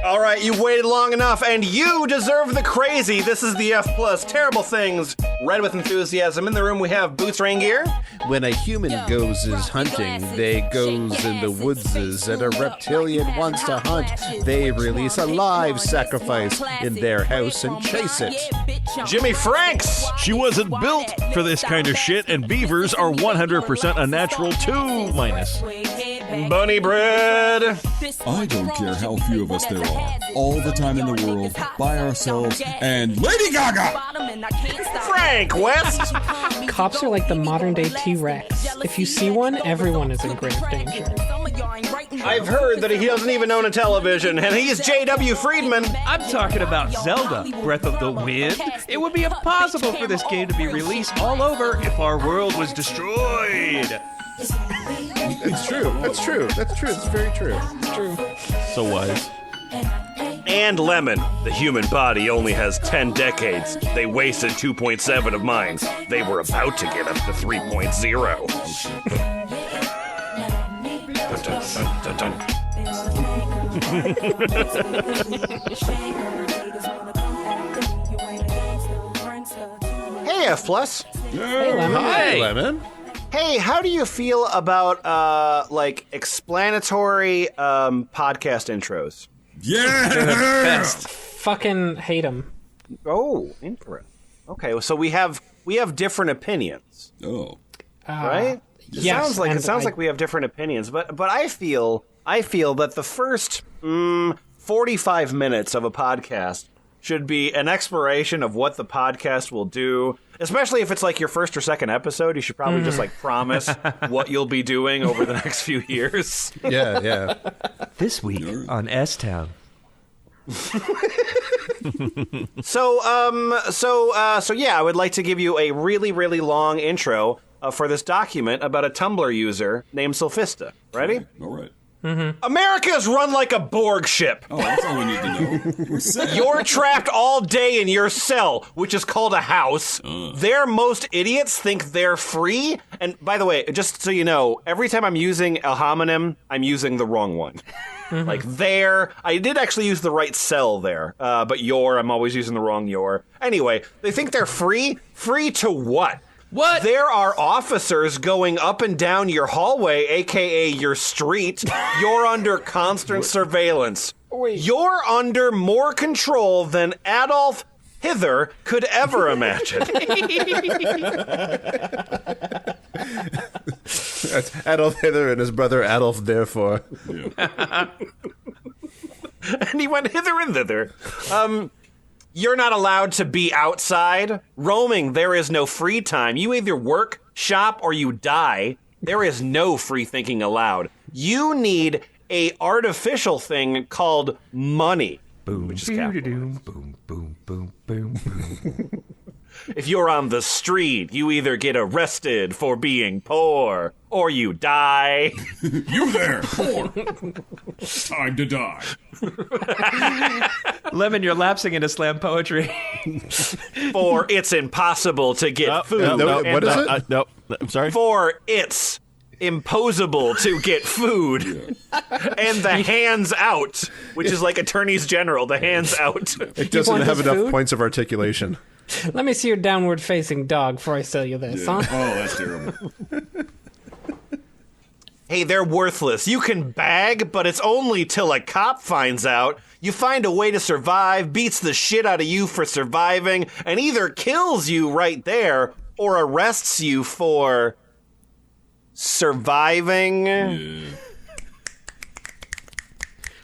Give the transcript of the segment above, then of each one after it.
All right, you waited long enough, and you deserve the crazy. This is the F+. Terrible things. Read with enthusiasm. In the room, we have Boots Rain Gear. When a human goes is hunting, they goes in the woodses, and a reptilian wants to hunt. They release a live sacrifice in their house and chase it. Jimmyfranks. She wasn't built for this kind of shit, and beavers are 100% unnatural too, minus. Bunny Bread. I don't care how few of us there are. All the time in the world, by ourselves, and Lady Gaga! Frank West. Cops are like the modern-day T-Rex. If you see one, everyone is in grave danger. I've heard that he doesn't even own a television, and he's J.W. Friedman. I'm talking about Zelda, Breath of the Wind. It would be impossible for this game to be released all over if our world was destroyed. It's true. That's true. That's true. It's very true. It's true. So wise. And Lemon. The human body only has 10 decades. They wasted 2.7 of mine. They were about to get up to 3.0. Dun, dun, dun, dun. Hey, F+. Hey, Lemon. Hi, Lemon. Hey, how do you feel about, explanatory podcast intros? Yeah! Fucking hate them. Oh, interesting. Okay, so we have different opinions, Oh. right? Yes, It sounds like we have different opinions, but I feel that the first 45 minutes of a podcast should be an exploration of what the podcast will do. Especially if it's like your first or second episode, you should probably just like promise what you'll be doing over the next few years. Yeah. This week on S-Town. So yeah, I would like to give you a really, really long intro for this document about a Tumblr user named Sylphiste. Ready? All right. America is run like a Borg ship. Oh, that's all we need to know. We're set. You're trapped all day in your cell, which is called a house. Most idiots think they're free. And by the way, just so you know, every time I'm using a homonym, I'm using the wrong one. Like there, I did actually use the right cell there, but I'm always using the wrong your. Anyway, they think they're free. Free to what? What? There are officers going up and down your hallway, a.k.a. your street. You're under constant surveillance. You're under more control than Adolf Hitler could ever imagine. That's Adolf Hitler and his brother Adolf, therefore. Yeah. And he went hither and thither. You're not allowed to be outside. Roaming, there is no free time. You either work, shop, or you die. There is no free thinking allowed. You need a artificial thing called money. Boom, which is capital. boom, boom, boom, boom, boom. If you're on the street, you either get arrested for being poor, or you die. You there, poor. Time to die. Lemon, you're lapsing into slam poetry. For it's impossible to get food. What is it? No, I'm sorry. For it's imposable to get food. And the hands out, which is like attorneys general, the hands out. It doesn't want have this enough food? points of articulation. Let me see your downward-facing dog before I sell you this, Yeah. huh? Oh, that's terrible. Hey, they're worthless. You can bag, but it's only till a cop finds out. You find a way to survive, beats the shit out of you for surviving, and either kills you right there or arrests you for surviving. Yeah.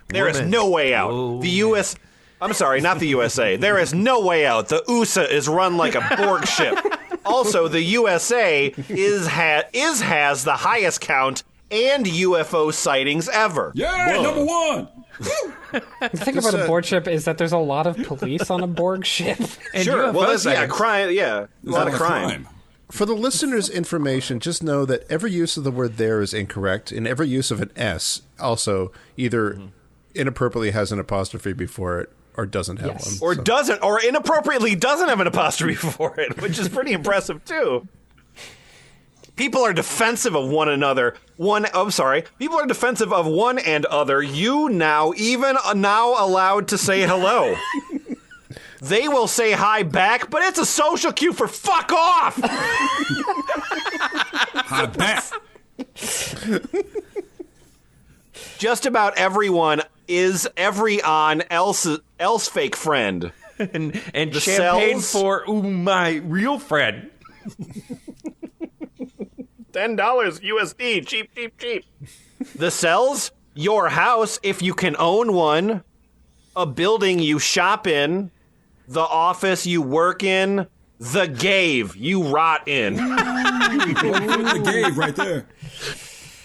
There is no way out. Oh, The U.S. I'm sorry, not the USA. There is no way out. The USA is run like a Borg ship. Also, the USA has the highest count and UFO sightings ever. Yeah, number one. The thing about a Borg ship is that there's a lot of police on a Borg ship. And Sure. Well, UFOs, that's crime. Yeah, a lot of crime. For the listener's information, just know that every use of the word there is incorrect, and every use of an S also either inappropriately has an apostrophe before it or doesn't have Yes. one. Or doesn't, or inappropriately doesn't have an apostrophe before it, which is pretty impressive too. People are defensive of one another. People are defensive of one and other. You now allowed to say hello. They will say hi back, but it's a social cue for fuck off. Hi back. Just about everyone is every else fake friend. And The champagne cells? for my real friend. $10 USD, cheap. The cells, your house if you can own one, a building you shop in, the office you work in, the cave you rot in. The cave right there.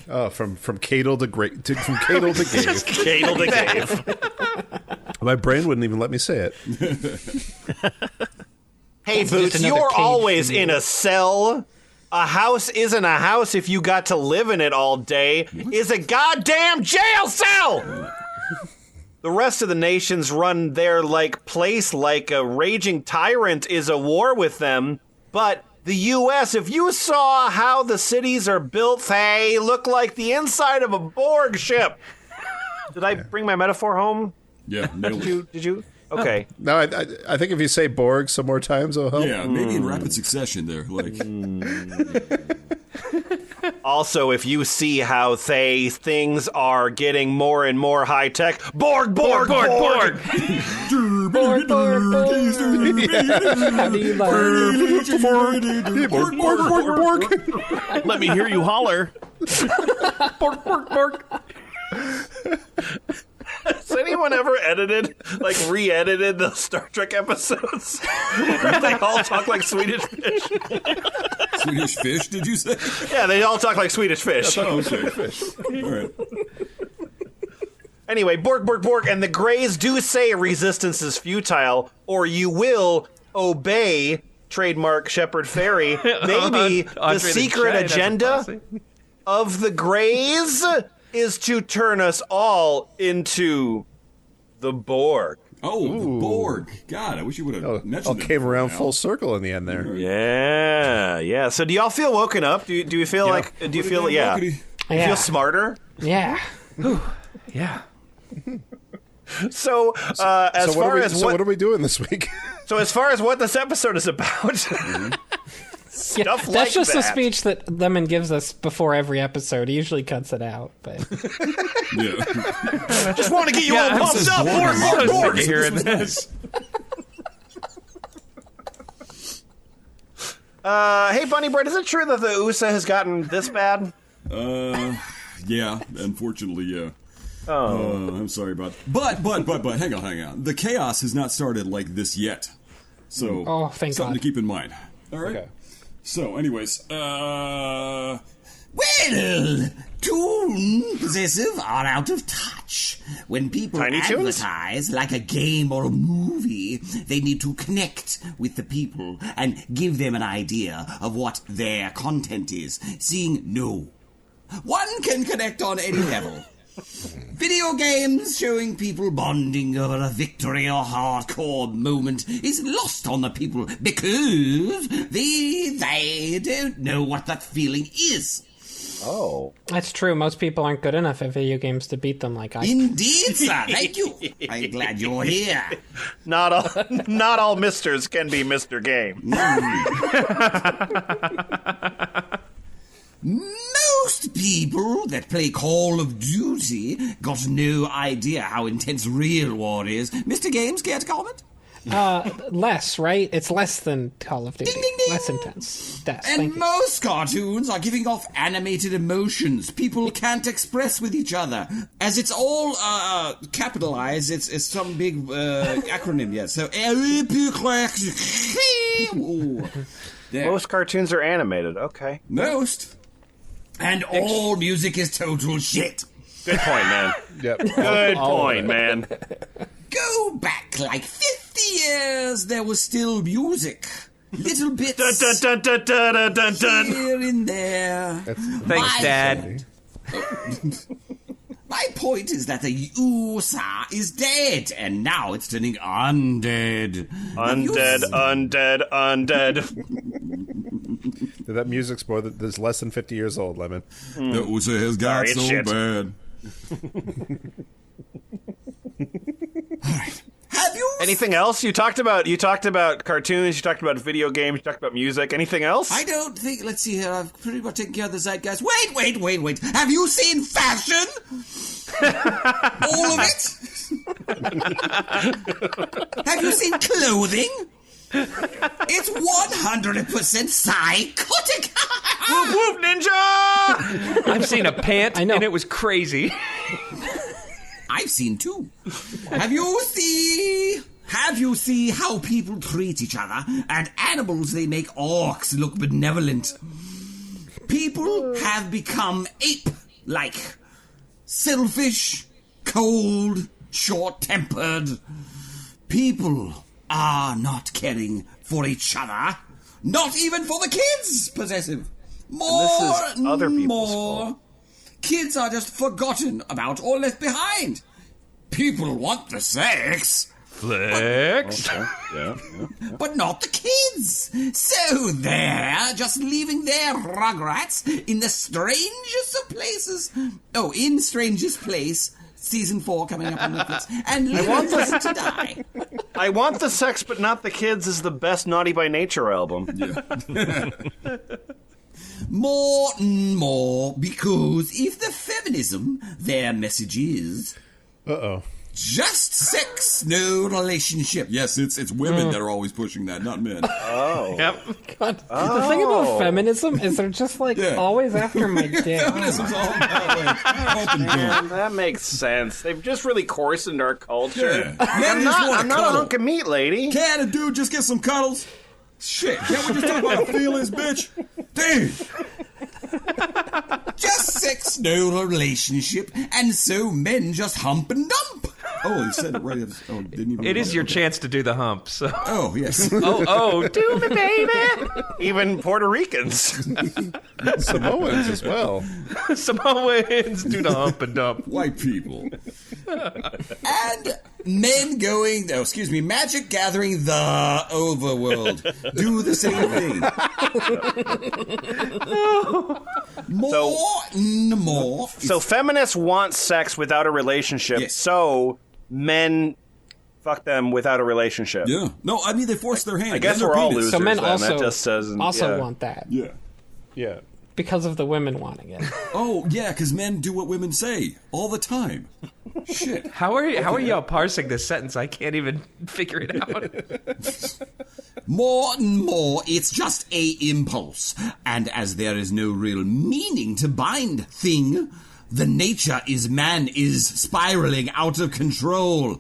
Oh, from Cadle to from Cadle to Gave. Cadle to cave. My brain wouldn't even let me say it. Hey, Boots, another you're cage always for you. in a cell. A house isn't a house if you got to live in it all day. It's a goddamn jail cell! The rest of the nations run their place like a raging tyrant is a war with them. But the U.S., if you saw how the cities are built, they look like the inside of a Borg ship. Did I bring my metaphor home? Yeah, nailed it. Did you? Okay. No, I think if you say Borg some more times, it'll help. Yeah, maybe in rapid succession there. Also, if you see how things are getting more and more high tech, Borg. Borg, Borg. How do you Borg. Let me hear you holler. Borg. Has anyone ever re-edited the Star Trek episodes? Where they all talk like Swedish fish. Swedish fish, did you say? Yeah, they all talk like Swedish fish. Oh, okay. All right. Anyway, Borg, and the Greys do say resistance is futile, or you will obey, trademark Shepard Fairey, maybe the Andre the secret Giant has a agenda posse. of the Greys is to turn us all into the Borg. Oh, the Borg. God, I wish you would have mentioned All that came before around now. full circle in the end there. Yeah. So do y'all feel woken up? Do you feel like? Do you feel? Yeah. Do you feel smarter? Yeah. Yeah. So as far as what are we doing this week? So as far as what this episode is about, stuff like That's just that. the speech that Lemon gives us before every episode. He usually cuts it out, but Yeah. Just want to get you all I'm pumped so up. bored. Borg. I'm so sick of hearing this. Hey, Bunny Bread, is it true that the USA has gotten this bad? Yeah, unfortunately, yeah. I'm sorry about But, hang on. The chaos has not started like this yet. So, Oh, thank something God. to keep in mind. All right? Okay. So, anyways, Well, tune possessive are out of touch. When people Tiny Toons? advertise like a game or a movie, they need to connect with the people and give them an idea of what their content is. Seeing no. One can connect on any level. Video games showing people bonding over a victory or hardcore moment is lost on the people because they don't know what that feeling is. Oh. that's true. Most people aren't good enough at video games to beat them like I. Indeed, sir. Thank you. I'm glad you're here. Not all misters can be Mr. Game. Most people that play Call of Duty got no idea how intense real war is. Mr. Games, care to comment? Less, right? It's less than Call of Duty. Ding, ding, ding. Less intense. Yes, And thank you. most cartoons are giving off animated emotions people can't express with each other. As it's all capitalized, it's some big acronym, yes. So, there. Most cartoons are animated. Okay. Most. And all music is total shit. Good point, man. Yep. Good point, man. Go back like 50 years, there was still music. Little bits Dun, dun, dun, dun, dun, dun, dun. here and there. Thanks, Dad. My point is that the USA is dead, and now it's turning undead. Undead. That music's more than there's less than 50 years old, Lemon. The USA has got Sorry, it's so shit. bad. Have you? Anything else? You talked about cartoons, you talked about video games, you talked about music. Anything else? I don't think. Let's see here. I've pretty much taken care of the zeitgeist. Wait. Have you seen fashion? All of it? Have you seen clothing? It's 100% psychotic. Whoop whoop ninja! I've seen a pant, I know. and it was crazy. I've seen two. Have you seen how people treat each other and animals they make orcs look benevolent? People have become ape-like. Selfish, cold, short-tempered. People are not caring for each other. Not even for the kids, possessive. More this is other and people's more. fault. Kids are just forgotten about or left behind. People want the sex, Flex. but not the kids. So they're just leaving their rugrats in the strangest of places. Oh, in Strangest Place, season 4 coming up on Netflix, and leaving them to die. I Want the Sex But Not the Kids is the best Naughty by Nature album. More and more, because if the feminism their message is just sex, no relationship. Yes, it's women that are always pushing that, not men. Yep. God. The thing about feminism is they're just like always after my dick. Feminism's all about like pump and Man, dump. that makes sense. They've just really coarsened our culture. Yeah. Men just want I'm not a hunk of meat, lady. Can a dude just get some cuddles? Shit, can't we just talk about feelings, bitch? Damn. Just sex, no relationship, and so men just hump and dump. Oh, he said it right. Oh, didn't even. It is your chance to do the hump, so. Oh, yes. Oh, do me, baby! Even Puerto Ricans. Samoans as well. Samoans do the hump and dump. White people. And men magic gathering the overworld do the same thing. More and more. So feminists want sex without a relationship, Yes. so men fuck them without a relationship. Yeah. No, I mean, they force their hand. I guess and their we're all penis. losers. So men then. also That just says, yeah. want that Yeah. Yeah. because of the women wanting it. Oh, yeah, because men do what women say all the time. Shit. How are y'all parsing this sentence? I can't even figure it out. More and more, it's just a impulse. And as there is no real meaning to bind thing, the nature is man is spiraling out of control.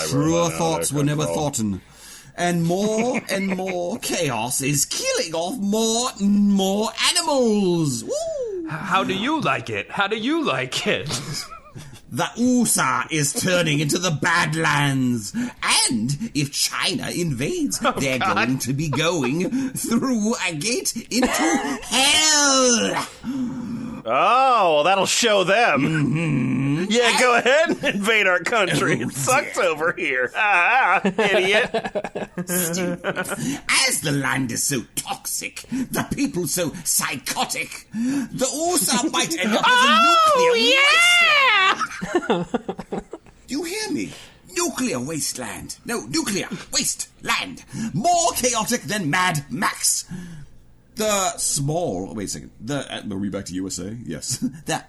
Truer thoughts were never thoughten. And more chaos is killing off more and more animals. Woo! How do you like it? How do you like it? The USA is turning into the Badlands. And if China invades, they're going to be going through a gate into hell. Oh, well, that'll show them. Mm-hmm. Yeah, go ahead and invade our country. It sucks over here. Idiot. As the land is so toxic, the people so psychotic, the USA might end up as a nuclear wasteland. You hear me? Nuclear wasteland. No, nuclear wasteland. More chaotic than Mad Max. The small... Wait a second. Are we back to USA? Yes. The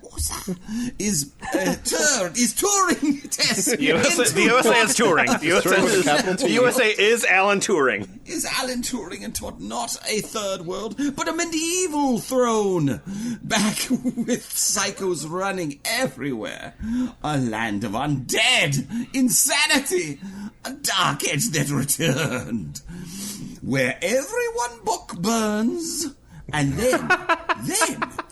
USA is touring test. The USA is touring. The USA is Alan Turing. Is Alan Turing into not a third world, but a medieval throne? Back with psychos running everywhere. A land of undead, insanity, a dark edge that returned. Where everyone book burns and then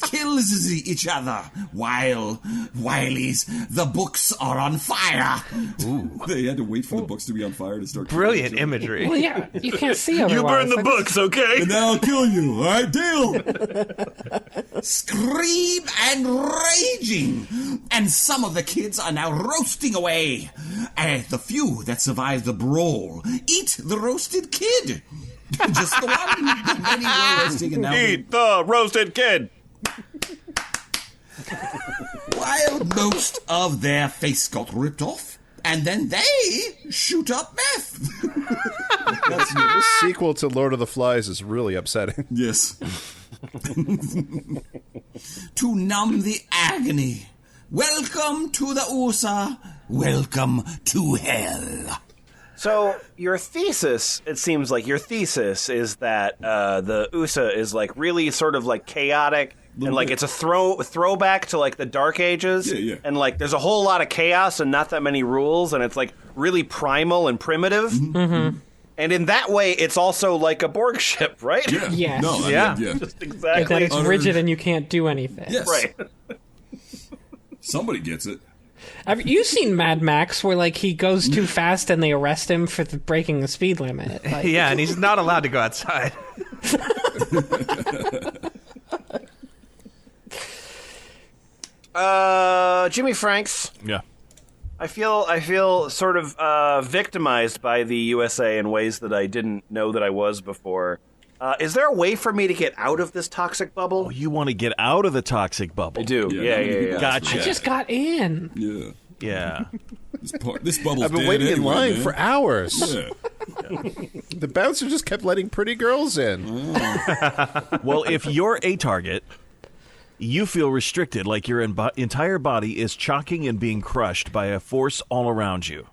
kills each other while the books are on fire. Ooh. They had to wait for the books to be on fire to start. Brilliant imagery. Well, yeah, you can't see otherwise. You burn the Like, books, okay? And then I'll kill you. All right, deal. Scream and raging. And some of the kids are now roasting away. And the few that survive the brawl eat the roasted kid. Just the one. The many were roasting and now Eat the roasted kid. while most of their face got ripped off, and then they shoot up meth. This sequel to Lord of the Flies is really upsetting. Yes. To numb the agony. Welcome to the USA. Welcome to hell. So your thesis, it seems like your thesis is that the USA is like really sort of like chaotic and like it's a throwback to like the Dark Ages. Yeah. And like there's a whole lot of chaos and not that many rules, and it's like really primal and primitive. Mm-hmm. And in that way, it's also like a Borg ship, right? Yeah. Yes. No, I Yeah. mean, yeah. Just Like exactly. that it's rigid and you can't do anything. Yes. Right. Somebody gets it. Have you seen Mad Max where like he goes too fast and they arrest him for breaking the speed limit? Like, Yeah, and he's not allowed to go outside. Jimmyfranks. Yeah. I feel sort of victimized by the USA in ways that I didn't know that I was before. Is there a way for me to get out of this toxic bubble? Oh, you want to get out of the toxic bubble. I do. Yeah, Yeah. not many people Gotcha. I just got in. Yeah. Yeah. This bubble's I've been dead waiting in anyway, line man. for hours. Yeah. The bouncer just kept letting pretty girls in. Well, if you're a target, you feel restricted, like your entire body is chocking and being crushed by a force all around you.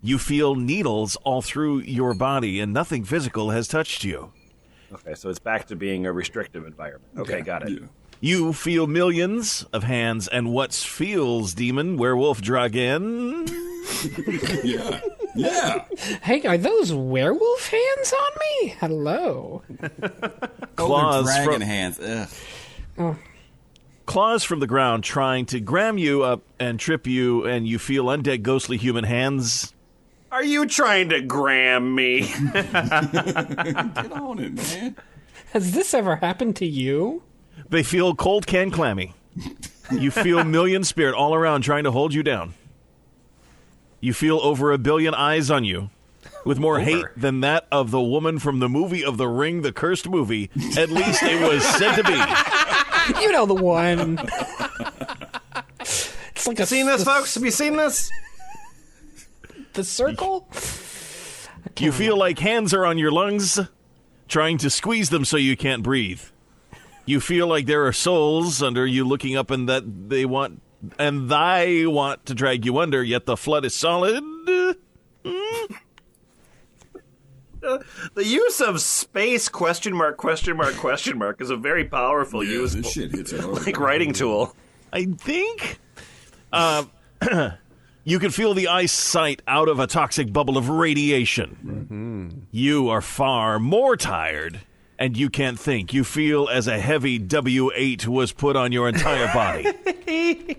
You feel needles all through your body, and nothing physical has touched you. Okay, so it's back to being a restrictive environment. Okay, got it. Yeah. You feel millions of hands, and what feels demon, werewolf, dragon? Yeah. Yeah. Hey, are those werewolf hands on me? Hello. Claws dragon from- hands. Ugh. Claws from the ground trying to gram you up and trip you, and you feel undead ghostly human hands. Are you trying to gram me? Get on it, man. Has this ever happened to you? They feel cold can clammy. You feel million spirit all around trying to hold you down. You feel over 1 billion eyes on you, with more hate than that of the woman from the movie of The Ring, the cursed movie. At least it was said to be. You know the one. It's like a Seen this, folks? Have you seen this? The circle? You feel like hands are on your lungs, trying to squeeze them so you can't breathe. You feel like there are souls under you looking up and that they want to drag you under, yet the flood is solid. The use of space ? Question mark is a very powerful Yeah, use, this shit hits hard. like writing tool. I think you can feel the eyesight out of a toxic bubble of radiation. Mm-hmm. You are far more tired, and you can't think. You feel as a heavy W8 was put on your entire body.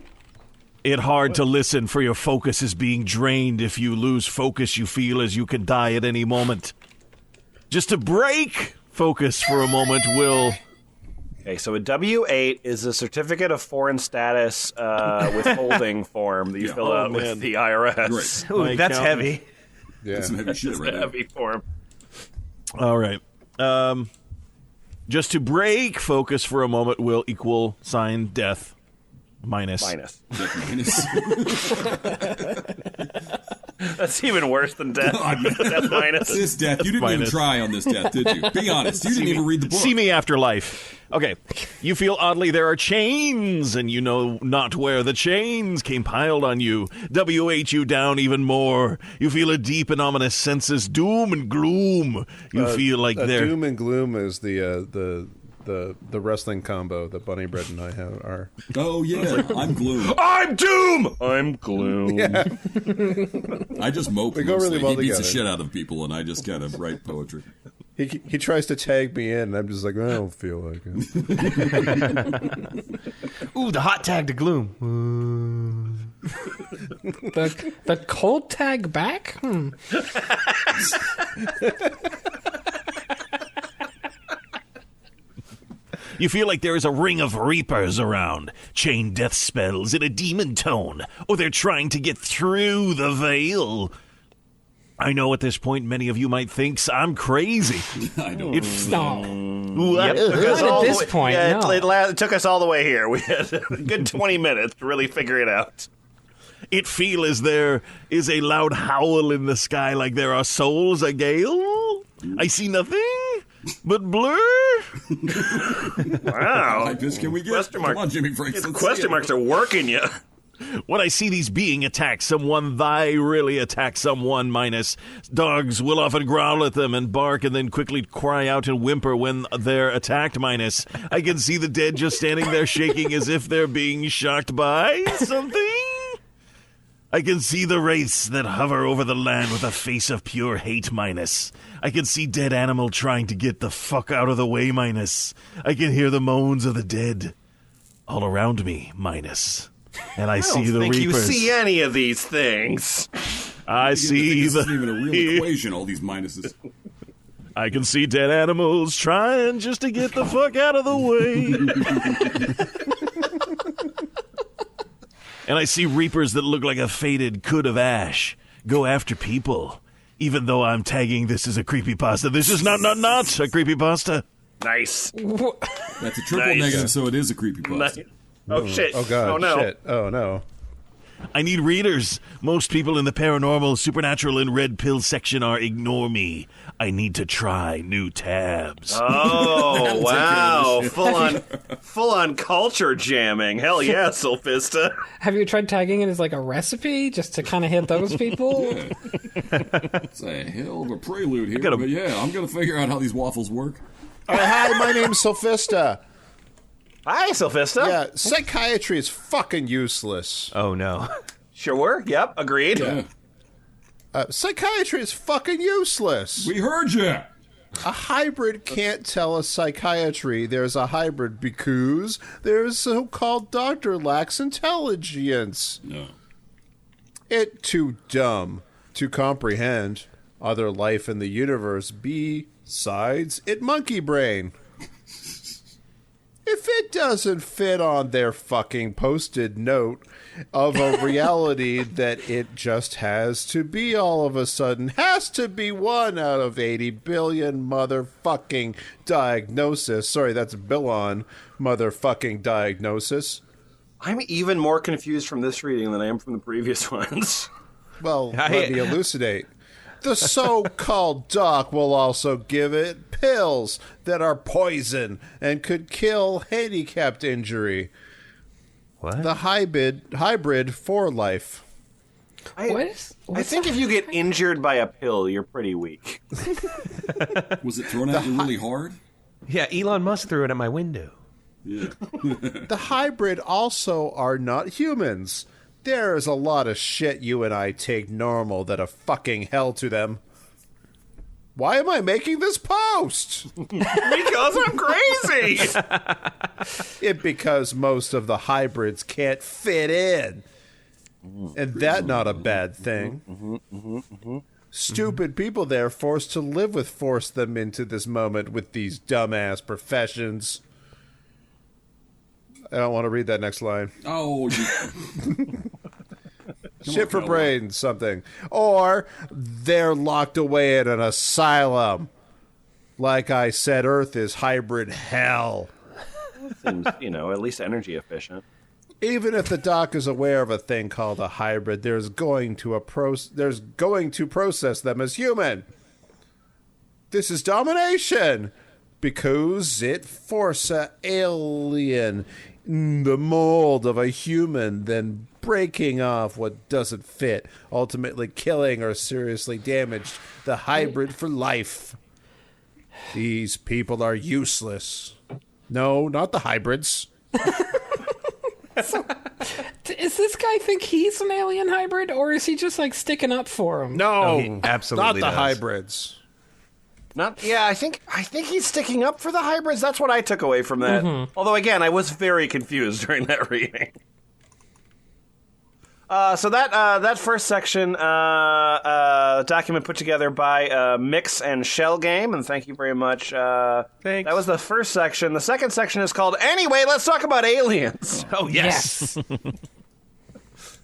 It's hard to listen, for your focus is being drained. If you lose focus, you feel as you can die at any moment. Just to break focus for a moment will... Okay, so a W-8 is a certificate of foreign status withholding form that you fill out with the IRS. Great. Ooh, that's heavy. Yeah. That's some heavy shit It's right a there. heavy form. All right. Just to break focus for a moment will equal sign death minus. Death minus. That's even worse than death. Death minus. This death, you didn't even Minus. try on this death, did you? Be honest. You didn't even read the book. See me after life. Okay. You feel oddly there are chains, and you know not where the chains came piled on you. WH you down even more. You feel a deep and ominous senses doom and gloom. You feel like they're... Doom and gloom is the wrestling combo that Bunny Bread and I are. Oh, yeah. I'm gloom. I'm Doom! I'm Gloom. I just mope. They go really mostly. well He beats the together. shit out of people, and I just kind of write poetry. He tries to tag me in, and I'm just like, I don't feel like it. Ooh, the hot tag to gloom. The cold tag back? You feel like there is a ring of reapers around, chain death spells in a demon tone, or they're trying to get through the veil. I know at this point many of you might think I'm crazy. I don't No. What? Not at this point, Yeah, no. it took us all the way here. We had a good 20 minutes to really figure it out. It feel as there is a loud howl in the sky like there are souls a gale. I see nothing but blur. Wow. Like this, can we get Question mark. Come on, Jimmyfranks. let's Question see it. marks are working you. When I see these being attack someone, thy really attack someone minus. Dogs will often growl at them and bark and then quickly cry out and whimper when they're attacked minus. I can see the dead just standing there shaking as if they're being shocked by something. I can see the wraiths that hover over the land with a face of pure hate minus. I can see dead animal trying to get the fuck out of the way minus. I can hear the moans of the dead all around me minus. And I see the think reapers. you see any of these things. I see This the. isn't even a real equation, all these minuses. I can see dead animals trying just to get the fuck out of the way. And I see reapers that look like a faded cud of ash go after people. Even though I'm tagging this as a creepypasta, this is not a creepypasta. Nice. That's a triple Nice. negative, so it is a creepypasta. Nice. Oh, shit. Oh, God. Oh, no. Shit. Oh, no. I need readers. Most people in the paranormal, supernatural, and red pill section are ignore me. I need to try new tabs. Oh, wow. take care of Full on culture jamming. Hell yeah, Sylphiste. Have you tried tagging it as like a recipe just to kind of hit those people? It's a hell of a prelude here, gotta- but yeah, I'm gonna figure out how these waffles work. Hi, my name's Sylphiste. Hi, Sylphiste. Yeah, psychiatry is fucking useless. Oh, no. Sure. Yep. Agreed. Yeah, Psychiatry is fucking useless. we heard you. A hybrid can't tell us psychiatry there's a hybrid because there's so-called doctor lacks intelligence. No. It too dumb to comprehend other life in the universe besides it monkey brain. If it doesn't fit on their fucking post-it note of a reality that it just has to be all of a sudden, has to be 1 out of 80 billion motherfucking diagnosis. Sorry, that's Billon motherfucking diagnosis. I'm even more confused from this reading than I am from the previous ones. Well, let me elucidate. The so-called doc will also give it pills that are poison and could kill handicapped injury. What? The hybrid for life. I think if you get injured by a pill, you're pretty weak. Was it thrown at you really hard? Yeah, Elon Musk threw it at my window. Yeah. The hybrid also are not humans. There's a lot of shit you and I take normal that are fucking hell to them. Why am I making this post? Because I'm crazy. Because most of the hybrids can't fit in. And that not a bad thing. Stupid people there forced to live with forced them into this moment with these dumbass professions. I don't want to read that next line. Oh, Shit for brains, something. Or they're locked away in an asylum. Like I said, Earth is hybrid hell. Seems, at least energy efficient. Even if the doc is aware of a thing called a hybrid, there's going to process them as human. This is domination because it force a alien in the mold of a human, then breaking off what doesn't fit, ultimately killing or seriously damaged the hybrid for life. These people are useless. No, not the hybrids. Is this guy think he's an alien hybrid, or is he just like sticking up for him? No, he absolutely not the does. hybrids. I think he's sticking up for the hybrids. That's what I took away from that. Although, again, I was very confused during that reading. So that first section, document put together by Mix and Shell Game, and thank you very much. Thanks. That was the first section. The second section is called "Anyway, Let's Talk About Aliens." Oh, yes.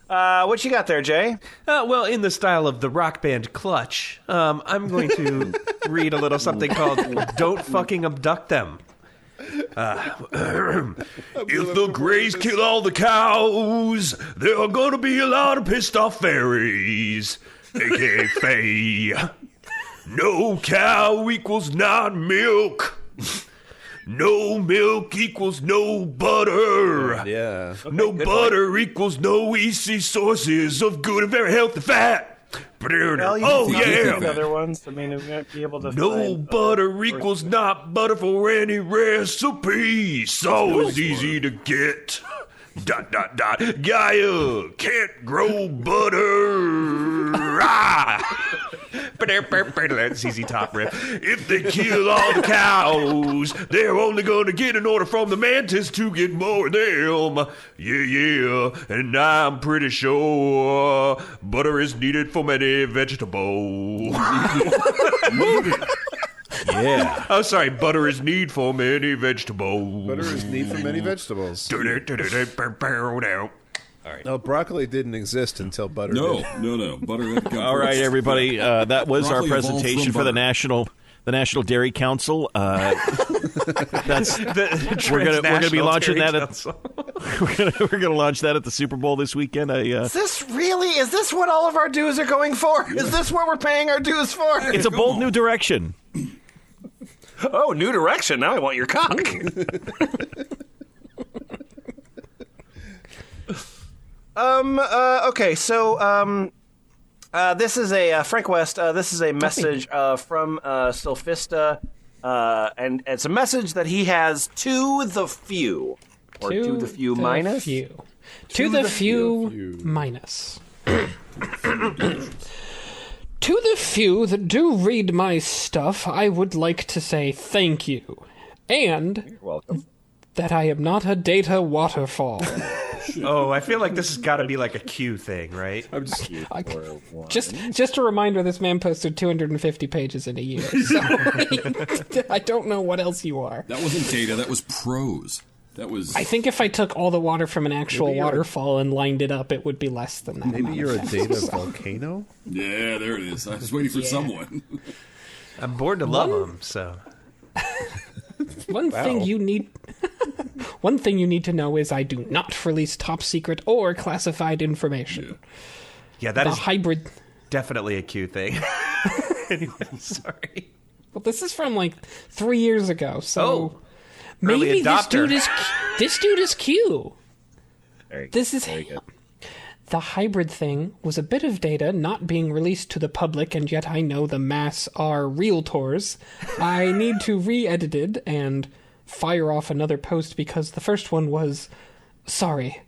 What you got there, Jay? Well, in the style of the rock band Clutch, I'm going to read a little something called Don't Fucking Abduct Them. If the Greys kill all the cows, there are gonna be a lot of pissed off fairies, aka Fae. No cow equals not milk. No milk equals no butter. Yeah. No butter equals no easy sources of good and very healthy fat. Oh, yeah. Other ones. I mean, we might be able to. No butter equals not butter for any recipe. So it's easy to get. ... Gaia can't grow butter. ZZ Top riff. If they kill all the cows, they're only going to get an order from the mantis to get more of them. Yeah. And I'm pretty sure butter is needed for many vegetables. Yeah. Oh, sorry. Butter is need for many vegetables. Butter is need for many vegetables. All right. No, broccoli didn't exist until butter did. No. Butter had to come All right, first. everybody. That was Broccoli our evolved presentation from for the butter. National Dairy Council. That's we're gonna be launching that at we're gonna launch that at the Super Bowl this weekend. Is this what all of our dues are going for? Is this what we're paying our dues for? It's a bold new direction. Oh, new direction. Now I want your cock. Okay, so this is a Frank West. This is a message from Sylphiste, and it's a message that he has to the few, or to the few minus. To the few minus. To the few that do read my stuff, I would like to say thank you, and You're welcome. that I am not a data waterfall. Oh, I feel like this has got to be like a Q thing, right? I'm just Just a reminder, this man posted 250 pages in a year. So I don't know what else you are. That wasn't data. That was prose. That was. I think if I took all the water from an actual waterfall and lined it up, it would be less than that. Maybe you're a data volcano? Yeah, there it is. I was waiting for someone. I'm born to love them, so. One thing you need to know is I do not release top secret or classified information. Yeah, that is hybrid. Definitely a Q thing. Anyway, sorry. Well, this is from like 3 years ago, so early maybe adopter. this dude is Q. This is very good. The hybrid thing was a bit of data not being released to the public, and yet I know the mass are realtors. I need to re-edit it and fire off another post because the first one was, sorry.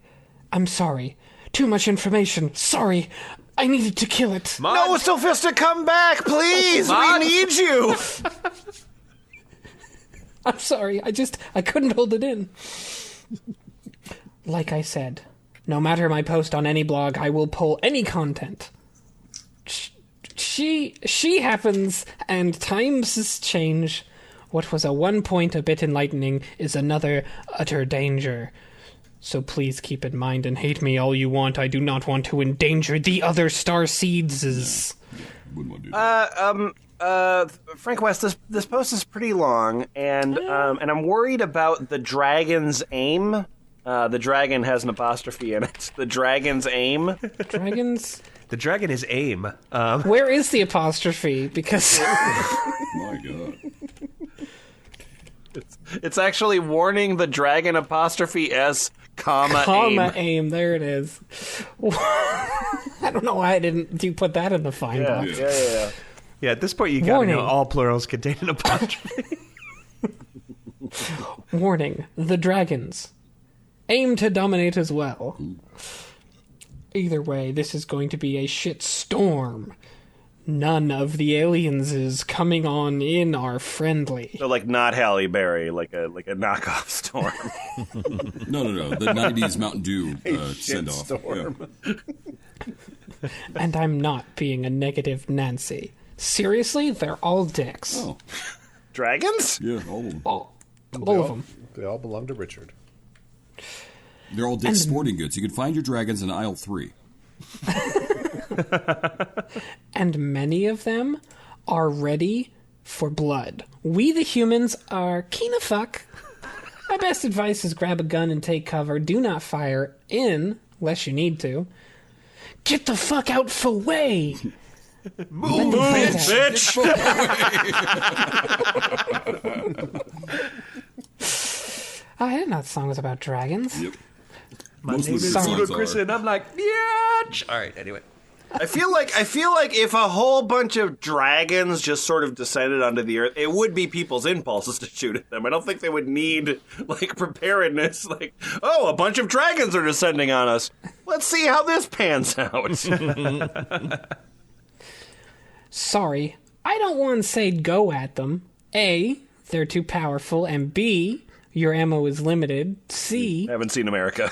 I'm sorry. Too much information. Sorry. I needed to kill it. No, Sylphiste, come back, please. We need you. I'm sorry. I couldn't hold it in. Like I said, no matter my post on any blog, I will pull any content. She happens, and times change. What was at one point a bit enlightening is another utter danger. So please keep in mind and hate me all you want. I do not want to endanger the other star seeds. Wouldn't want to do that. Frank West, this post is pretty long, and I'm worried about the dragon's aim. The dragon has an apostrophe in it. The dragon's aim. Dragons? The dragon is aim. Where is the apostrophe? Because My God. It's actually warning the dragon apostrophe S comma aim. aim. There it is. I don't know why I didn't put that in the find box. Yeah. Yeah, at this point you gotta know all plurals contain an apostrophe. Warning, the dragons aim to dominate as well. Either way, this is going to be a shit storm. None of the aliens is coming on in are friendly. So, like, not Halle Berry, like a knockoff storm. No. The 90s Mountain Dew send-off. Yeah. And I'm not being a negative Nancy. Seriously, they're all dicks. Oh, Dragons? yeah, all of them. All of them. They all belong to Richard. They're all Dick's Sporting Goods. You can find your dragons in aisle 3. And many of them are ready for blood. We, the humans, are keen of fuck. My best advice is grab a gun and take cover. Do not fire in, unless you need to. Get the fuck out for way! Move, bitch! I didn't know the song was about dragons. Yep. My Most name of the is songs Ludacris, are. and I'm like, yeah. All right, anyway. I feel like if a whole bunch of dragons just sort of descended onto the earth, it would be people's impulses to shoot at them. I don't think they would need like preparedness. Like, oh, a bunch of dragons are descending on us. Let's see how this pans out. Sorry, I don't want to say go at them. A, they're too powerful, and B, your ammo is limited. C, I haven't seen America.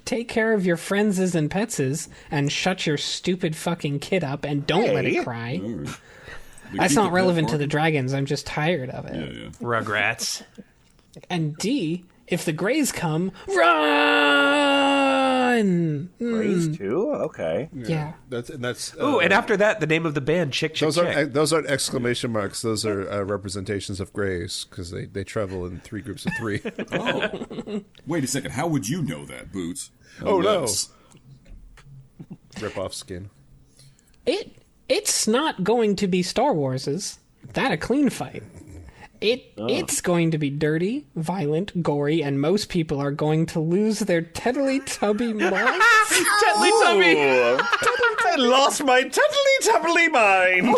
take care of your friendses and petses, and shut your stupid fucking kid up, and don't let it cry. All right. That's not relevant to the dragons. I'm just tired of it. Yeah. Rugrats. And D, if the Greys come, run! Race too? Okay. Yeah. That's. Ooh, and after that, the name of the band, Chick Chick Those Chick. aren't exclamation marks. Those are representations of Greys because they travel in 3 groups of 3. Oh. Wait a second. How would you know that, Boots? Oh, no. Unless- Rip off skin. It's not going to be Star Wars's. That a clean fight. It's going to be dirty, violent, gory, and most people are going to lose their teddily tubby minds. Teddly Tubby! I lost my tubbly mind.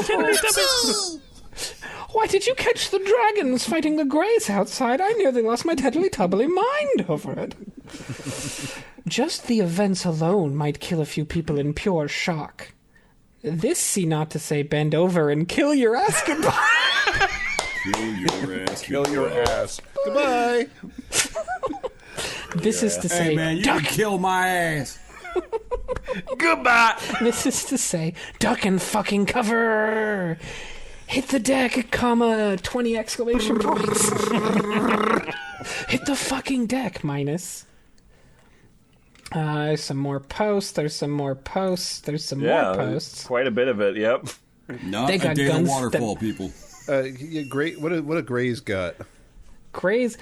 Why did you catch the dragons fighting the Greys outside? I nearly lost my teddly tubbly mind over it. Just the events alone might kill a few people in pure shock. This see not to say bend over and kill your ass goodbye. Kill your ass. Goodbye. This is to say, Hey, man, you duck. can kill my ass. Goodbye! This is to say, duck and fucking cover. Hit the deck, comma, 20 exclamation points. Hit the fucking deck, minus. There's some more posts. There's some more posts. There's some more posts. Quite a bit of it. Yep. Not They a got damn guns waterfall, people. Great. What a Grey's got? Gray's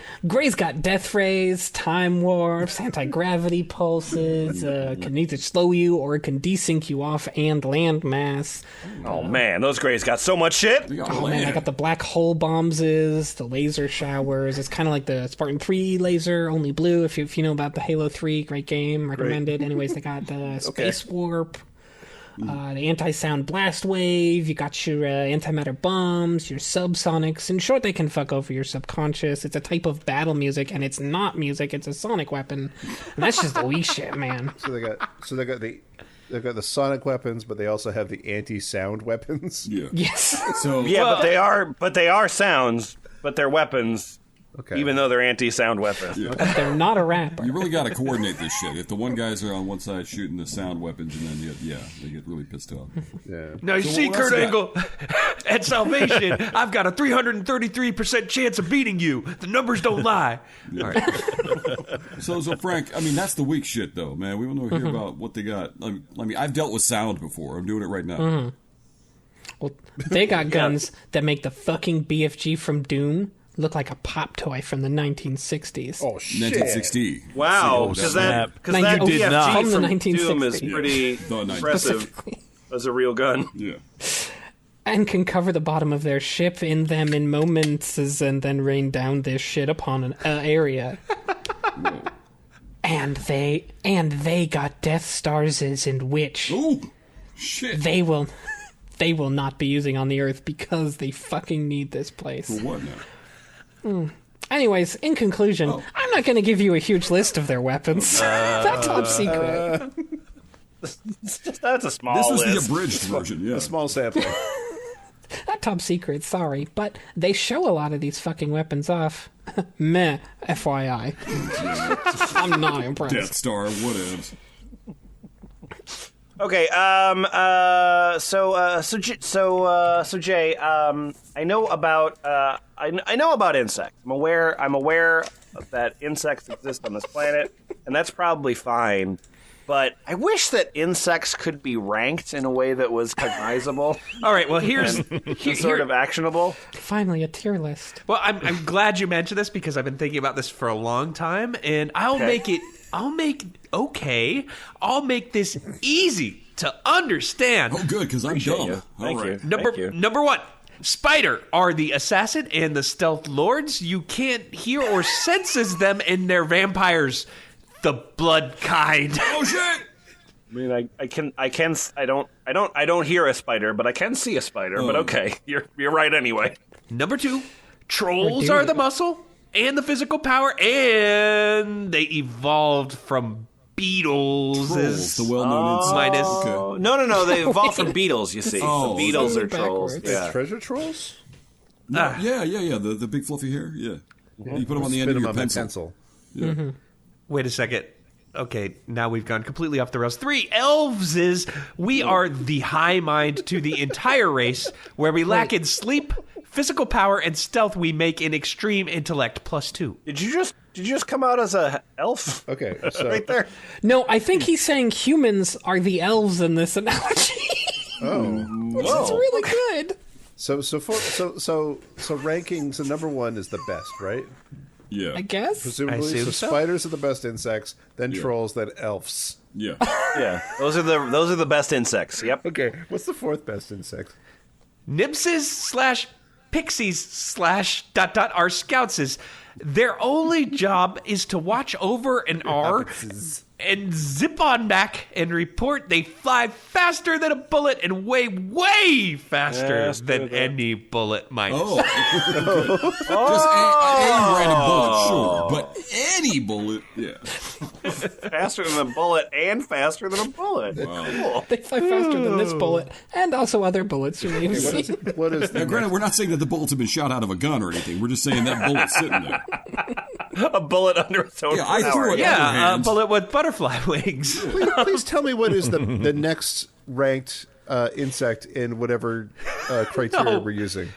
got death rays, time warps, anti-gravity pulses, can either slow you or it can desync you off and land mass. Oh man, those Greys got so much shit. Oh man, I got the black hole bombs, the laser showers. It's kind of like the Spartan 3 laser, only blue. If you know about the Halo 3, great game, recommended. Anyways, they got the space warp. The anti-sound blast wave, you got your antimatter bombs, your subsonics. In short, they can fuck over your subconscious. It's a type of battle music, and it's not music, it's a sonic weapon. And that's just the wee shit, man. So they've got the sonic weapons, but they also have the anti-sound weapons. Yeah. Yes. So Yeah, but they are sounds, but they're weapons. Okay. Even though they're anti-sound weapons. Yeah. They're not a rapper. You really got to coordinate this shit. If the one guys are on one side shooting the sound weapons, and then they get really pissed off. Yeah. Now, you So see, what else Kurt you Angle, at Salvation, I've got a 333% chance of beating you. The numbers don't lie. All right. So Frank, I mean, that's the weak shit, though, man. We want to hear about what they got. I mean, I've dealt with sound before. I'm doing it right now. Well, they got guns that make the fucking BFG from Doom look like a pop toy from the 1960s. Oh shit. 1960. Wow, See, because that's that You did not. BFG From the from Doom is 1960s. pretty The 1960s. impressive as a real gun. Yeah. And can cover the bottom of their ship in them in moments and then rain down this shit upon an area. And they got Death Stars in which Oh, shit. they will not be using on the Earth because they fucking need this place. For what now? Anyways, in conclusion, I'm not going to give you a huge list of their weapons. That's top secret. That's a small This was list. the abridged version, yeah. A small sampling. Not top secret, sorry, but they show a lot of these fucking weapons off. Meh, FYI. I'm not impressed. Death Star, whatevs. Okay, so Jay, I know about I know about insects. I'm aware that insects exist on this planet, and that's probably fine. but I wish that insects could be ranked in a way that was cognizable. All right, well, here's Sort of actionable. Finally, a tier list. Well, I'm glad you mentioned this because I've been thinking about this for a long time, and I'll make this easy to understand. Oh, good, because I'm dumb. Thank you. Number one, Spider are the assassin and the stealth lords. You can't hear or senses them in their vampires, the blood kind. Oh shit! I mean, I don't hear a spider, but I can see a spider. But okay, you're right anyway. Number two, trolls are the muscle and the physical power, and they evolved from beetles. Trolls, the well-known insect. Minus. Okay. No, they evolved from beetles, you see. Oh, the beetles are backwards. trolls. Yeah. Treasure trolls? Yeah. The big fluffy hair. Yeah. You put them on the end Spin of them your on my pencil. pencil. Wait a second. Okay, now we've gone completely off the rails. 3, elves is we are the high mind to the entire race, where we lack in sleep, physical power, and stealth. We make in extreme intellect +2. Did you just come out as a elf? Okay, so Right there. No, I think he's saying humans are the elves in this analogy. Which is really good. so rankings. The number one is the best, right? Yeah. I guess. Presumably, I assume so so. spiders are the best insects, then trolls, then elves. Yeah. Yeah, those are the best insects. Yep. Okay, what's the fourth best insect? Nymphs/pixies/ ... are scoutses. Their only job is to watch over an R and zip on back and report. They fly faster than a bullet and way faster than any bullet might. Just a random bullet, sure. But any bullet, yeah. Faster than a bullet and faster than a bullet. Wow. Cool. They fly faster than this bullet, and also other bullets you may have seen. What is the Now, granted, we're not saying that the bullets have been shot out of a gun or anything. We're just saying that bullet's sitting there. A bullet under its own Yeah, I power. threw it. Yeah, a hand. bullet with butterfly wings. Please tell me what is the next ranked insect in whatever criteria we're using.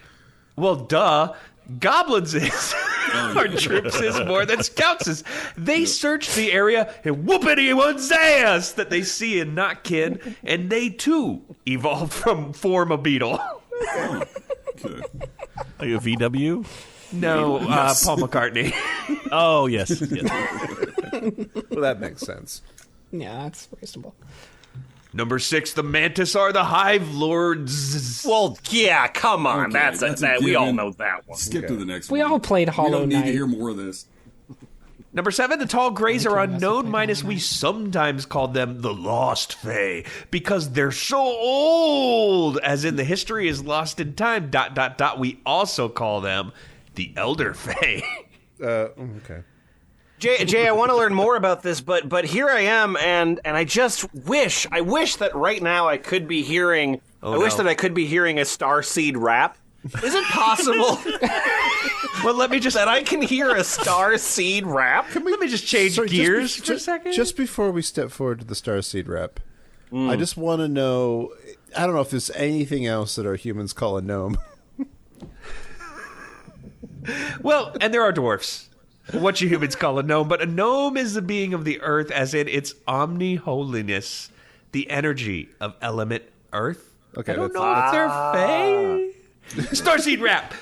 Well, duh. Goblins is. Our troops is more than scouts is. They search the area and whoop anyone's ass that they see and not kin, and they too evolved from form a beetle. Okay. Are you a VW? No, Paul McCartney. Oh, yes. Well, that makes sense. Yeah, that's reasonable. Number 6, the mantis are the hive lords. Well, yeah, come on. Okay, that's a that. We all given. know that one. Skip to the next We one. all played We Hollow don't need Knight. to hear more of this. Number 7, the tall grays are unknown, minus we sometimes call them the Lost Fae, because they're so old, as in the history is lost in time, ... We also call them the Elder Fae. Okay. Jay, I want to learn more about this, but here I am, and I just wish that right now I could be hearing. I wish that I could be hearing a Starseed rap. Is it possible Well, let me just that I can hear a Starseed rap? let me just change Sorry, gears for a second. Just before we step forward to the Starseed rep, I just want to know. I don't know if there's anything else that our humans call a gnome. Well, and there are dwarfs. What you humans call a gnome, but a gnome is the being of the earth, as in its omni-holiness, the energy of element earth. Okay, I don't know if they're fae. Starseed rap.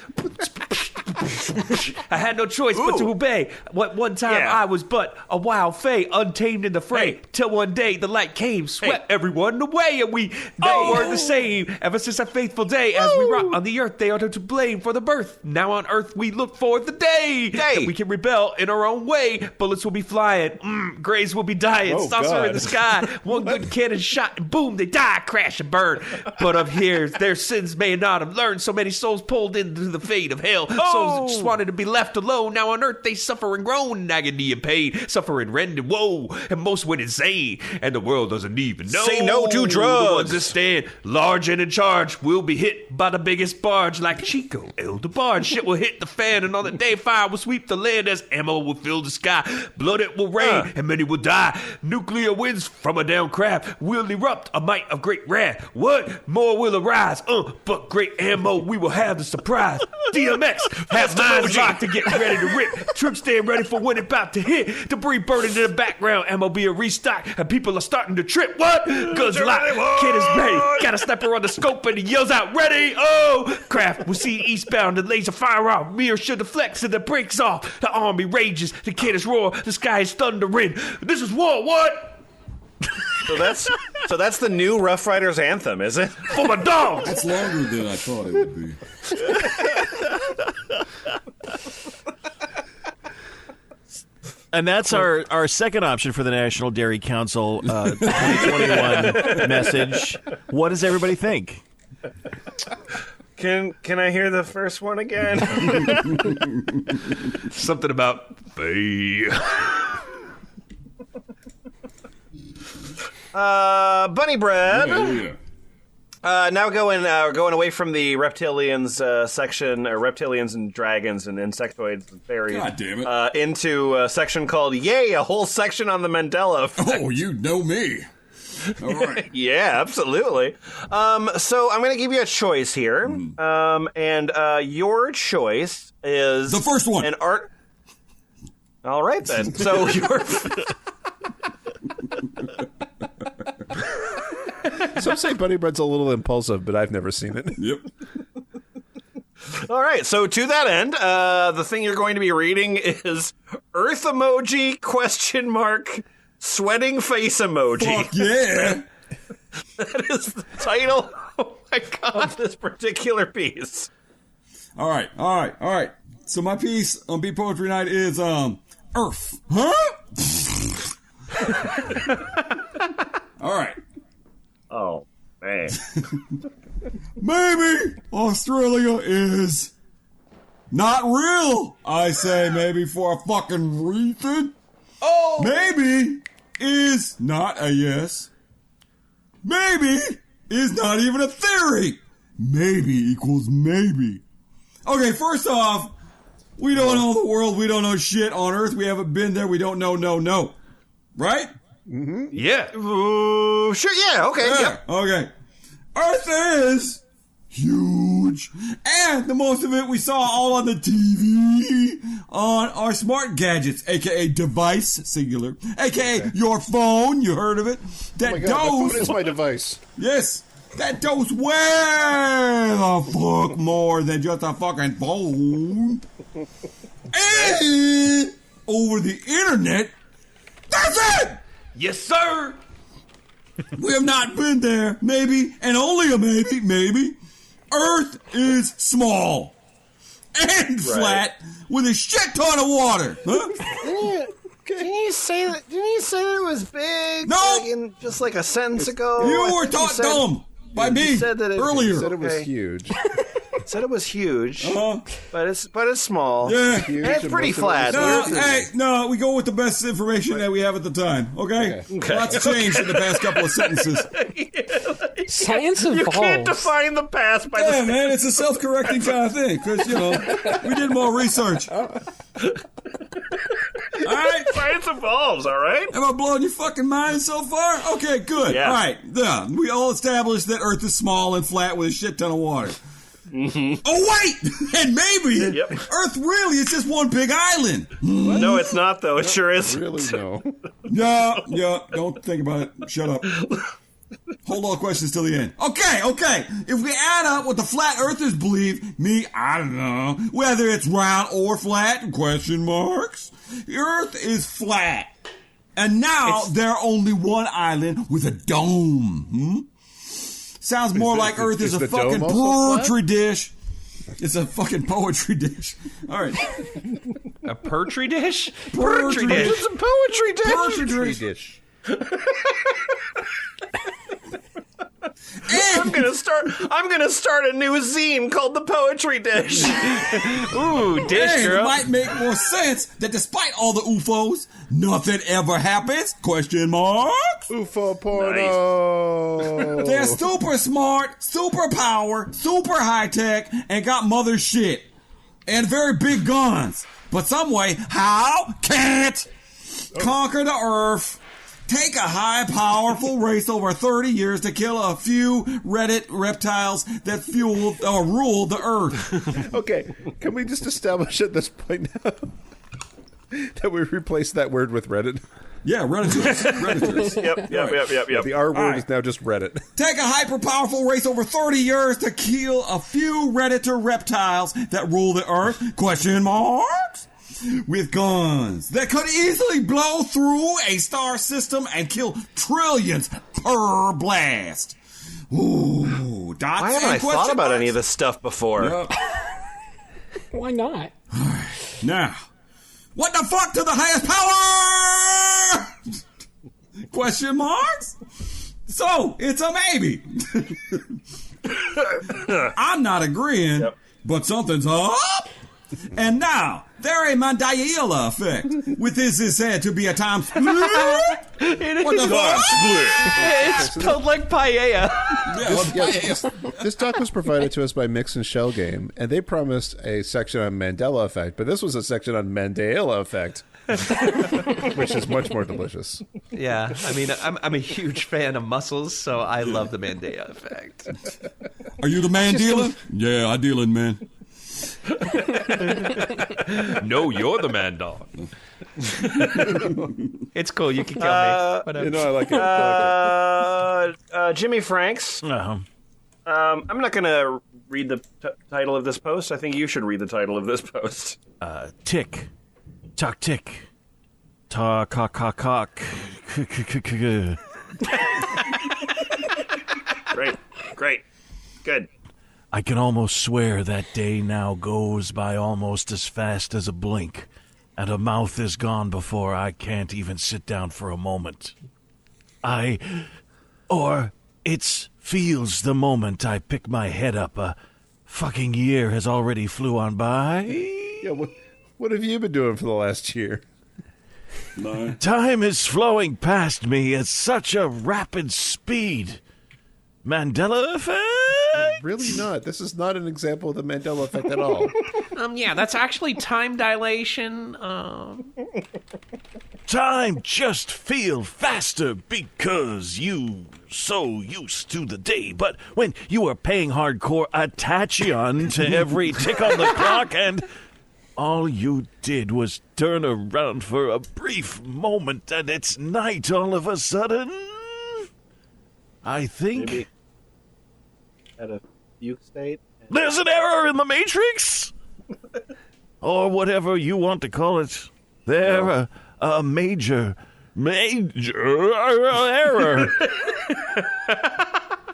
I had no choice but to obey. What one time Yeah. I was but a wild fae, untamed in the fray. Hey. Till one day the light came, swept everyone away, and we never were the same. Ever since that faithful day, as we rock on the earth, they are to blame for the birth. Now on earth we look for the day that we can rebel in our own way. Bullets will be flying, grays will be dying, Oh, saucer in God. the sky. One good cannon shot, and boom, they die, crash and burn. But of here, their sins may not have learned. So many souls pulled into the fate of hell. Souls that just wanted to be left alone. Now on earth they suffer and groan in agony and pain, suffer and rend and woe, and most went insane. And the world doesn't even know. Say no to drugs. The ones that stand large and in charge will be hit by the biggest barge, like Chico, Elder Barge. Shit will hit the fan, and on the day fire will sweep the land as ammo will fill the sky. Blood it will rain, and many will die. Nuclear winds from a down craft will erupt, a might of great wrath. What more will arise? But great ammo, we will have the surprise. DMX Have minds locked to get ready to rip. Troops staying ready for when it about to hit. Debris burning in the background. Ammo being restocked. And people are starting to trip. What? Guns locked. Kid is ready. Got a sniper on the scope and he yells out, ready. Oh! Craft will see eastbound. The laser fire off. Mirror should deflect and the brakes off. The army rages. The kid is roar. The sky is thundering. This is war. What? So that's the new Rough Riders anthem, is it? For my dogs! That's longer than I thought it would be. And that's our second option for the National Dairy Council 2021 message. What does everybody think? Can I hear the first one again? Something about bay. Bunny bread. Yeah. Now going away from the reptilians section, or reptilians and dragons and insectoids and fairies. God damn it. Into a section called Yay, a whole section on the Mandela Effect. Oh, you know me. All right. Yeah, absolutely. So I'm going to give you a choice here. And your choice is... The first one. An art... All right, then. So your... Some say Bunny Bread's a little impulsive, but I've never seen it. Yep. All right, so to that end, the thing you're going to be reading is Earth emoji, question mark, sweating face emoji. Fuck yeah. That is the title, oh my God, of this particular piece. All right. So my piece on Beat Poetry Night is, Earth. Huh? All right. Oh, man. Maybe Australia is not real. I say maybe for a fucking reason. Oh! Maybe is not a yes. Maybe is not even a theory. Maybe equals maybe. Okay, first off, we don't know the world. We don't know shit on Earth. We haven't been there. We don't know, no. Right? Mm-hmm. Yeah. Sure, yeah, okay. Yeah, Yep. okay. Earth is huge. And the most of it we saw all on the TV, on our smart gadgets, aka device, singular, aka your phone, you heard of it? That Oh my God, my goes, phone is my device. yes, that does way the fuck more than just a fucking phone. And over the internet, that's it! Yes, sir. We have not been there, maybe, and only a maybe. Earth is small and flat with a shit ton of water. Huh? Didn't you say that it was big? No! Just like a sentence ago. You were taught dumb by me said that earlier. Said it was Okay. huge. Said it was huge, Uh-huh. but it's small. Yeah. Huge And it's and pretty most of it flat. was- No, we go with the best information that we have at the time, okay? Okay. Lots changed in the past couple of sentences. Science You evolves. can't define the past by Yeah, the man, it's a self-correcting kind of thing, because, we did more research. All right? science evolves, all right? Am I blowing your fucking mind so far? Okay, good. Yeah. All right. Yeah, we all established that Earth is small and flat with a shit ton of water. Mm-hmm. Oh, wait! And maybe Yep. Earth really is just one big island. No, it's not, though. It sure is. Really, no. Yeah, don't think about it. Shut up. Hold all questions till the end. Okay. If we add up what the flat earthers believe, I don't know, whether it's round or flat, question marks, the Earth is flat. And now there only one island with a dome. Sounds more like Earth is a the fucking dome also poetry dish. It's a fucking poetry dish. All right. A pertry dish? Poetry dish. It's a poetry dish. Poetry dish. Dish. I'm gonna start a new zine called the Poetry Dish. Ooh, dish And it girl. might make more sense that despite all the UFOs, nothing ever happens? Question marks. UFO porno. They're super smart, super power, super high tech, and got mother shit. And very big guns. But some way, how can't conquer the Earth Take a high, powerful race over 30 years to kill a few Reddit reptiles that fuel or rule the Earth. Okay, can we just establish at this point now that we replace that word with Reddit? Yeah, Redditors. Yep. The R word right. is now just Reddit. Take a hyper-powerful race over 30 years to kill a few Redditor reptiles that rule the Earth? Question marks? With guns that could easily blow through a star system and kill trillions per blast. Ooh, dots. Why haven't I thought about any of this stuff before? Yep. Why not? Now, what the fuck to the highest power? Question marks? So, it's a maybe. I'm not agreeing, but something's up. And now, there a Mandela Effect, with this is said to be a time split. What the fuck? It's spelled like paella. This doc was provided to us by Mix and Shell Game, and they promised a section on Mandela Effect, but this was a section on Mandela Effect, which is much more delicious. Yeah, I mean, I'm a huge fan of muscles, so I love the Mandela Effect. Are you the man dealer? Yeah, I dealing, man. No, you're the man dog. It's cool. You can kill me. Whatever. You know, I like it. Jimmyfranks. I'm not going to read the title of this post. I think you should read the title of this post. Tick. Tock tick. Ta cock cock cock. Great. Good. I can almost swear that day now goes by almost as fast as a blink, and a mouth is gone before I can't even sit down for a moment. It feels the moment I pick my head up, a fucking year has already flew on by. Yeah, what have you been doing for the last year? No. Time is flowing past me at such a rapid speed. Mandela Effect? Really not. This is not an example of the Mandela Effect at all. Yeah, that's actually time dilation. Time just feel faster because you so used to the day. But when you are paying hardcore attention to every tick on the clock and all you did was turn around for a brief moment and it's night all of a sudden, I think Maybe at a fugue state. there's an error in the Matrix. Or whatever you want to call it. There, a major error.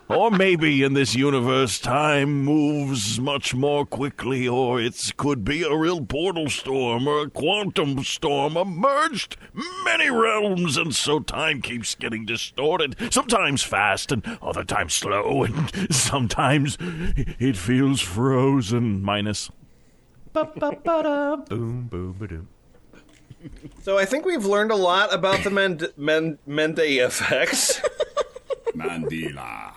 Or maybe in this universe, time moves much more quickly, or it could be a real portal storm or a quantum storm, a merged many realms, and so time keeps getting distorted, sometimes fast and other times slow, and sometimes it feels frozen, minus. Boom, boom, ba-doom. So I think we've learned a lot about the Mandela effects. Mandela.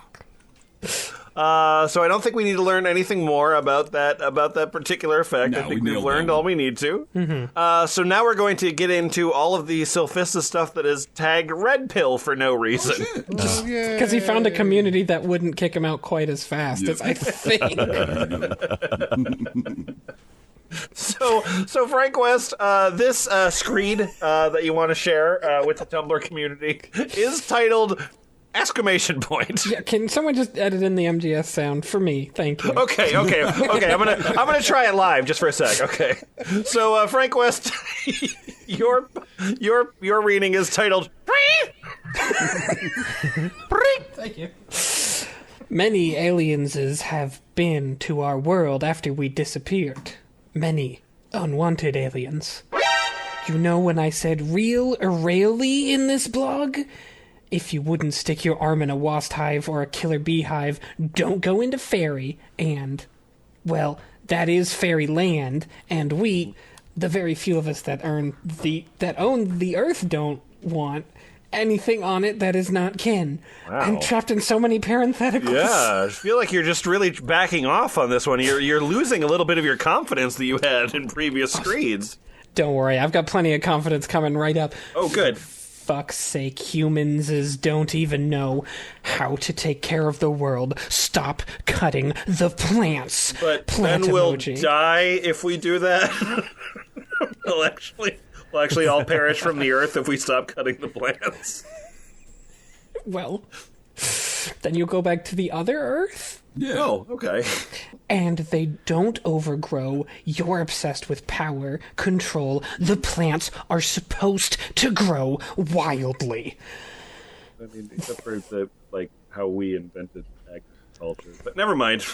So I don't think we need to learn anything more about that particular effect. No, I think we we've nailed learned that all one. we need to. So now we're going to get into all of the Sylphiste stuff that is tagged red pill for no reason. Oh, yeah. Because he found a community that wouldn't kick him out quite as fast as I think. So Frank West, this screed that you want to share with the Tumblr community is titled exclamation point. Yeah, can someone just edit in the MGS sound for me? Thank you. Okay. I'm gonna try it live just for a sec. Okay. So Frank West, your reading is titled. Thank you. Many alienses have been to our world after we disappeared. Many unwanted aliens. You know when I said real or rarely in this blog? If you wouldn't stick your arm in a wasp hive or a killer beehive, don't go into fairy, and, well, that is fairyland, and we, the very few of us that own the earth, don't want anything on it that is not kin. Wow. I'm trapped in so many parentheticals. Yeah, I feel like you're just really backing off on this one. You're losing a little bit of your confidence that you had in previous screeds. Don't worry, I've got plenty of confidence coming right up. Oh, good. fuck's sake, humans don't even know how to take care of the world. Stop cutting the plants. But Plant then we'll emoji. die if we do that. we'll actually all perish from the earth if we stop cutting the plants. Well, then you go back to the other Earth, Yeah. Oh, okay. and they don't overgrow. You're obsessed with power, control. The plants are supposed to grow wildly. I mean, except for how we invented agriculture. But never mind.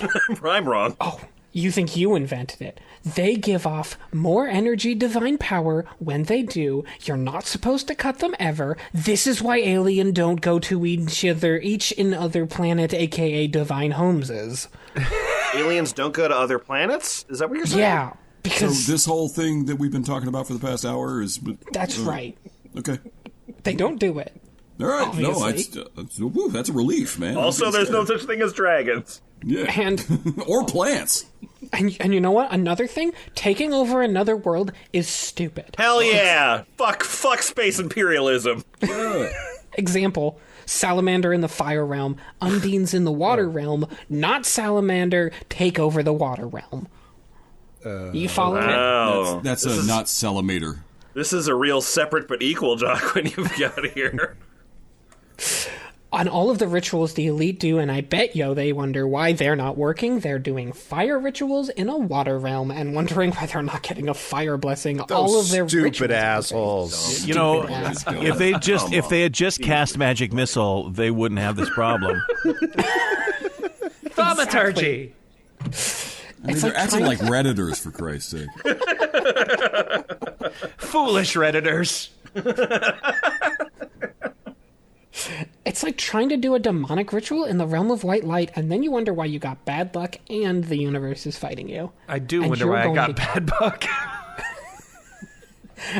I'm wrong. Oh, you think you invented it. They give off more energy, divine power. When they do, you're not supposed to cut them ever. This is why alien don't go to each in other planet, aka divine homeses. Aliens don't go to other planets? Is that what you're saying? Yeah, So because this whole thing that we've been talking about for the past hour is... that's right. Okay. They don't do it. All right. No, Obviously. that's a relief, man. Also, there's no such thing as dragons. Yeah. And or plants. and you know what? Another thing, taking over another world is stupid. Hell yeah! Fuck space imperialism. Example, Salamander in the fire realm, Undines in the water realm, not Salamander, take over the water realm. You follow me? Oh, That's not Salamander. this is a real separate but equal When you've got here. On all of the rituals the elite do, and I bet they wonder why they're not working. They're doing fire rituals in a water realm and wondering why they're not getting a fire blessing. All of their stupid rituals. assholes. You know, Stupid if they had just cast magic missile, they wouldn't have this problem. Thaumaturgy. I mean, they're acting like Redditors, for Christ's sake. Foolish Redditors. It's like trying to do a demonic ritual in the realm of white light, and then you wonder why you got bad luck and the universe is fighting you. I do And wonder you're why I going got to- bad luck.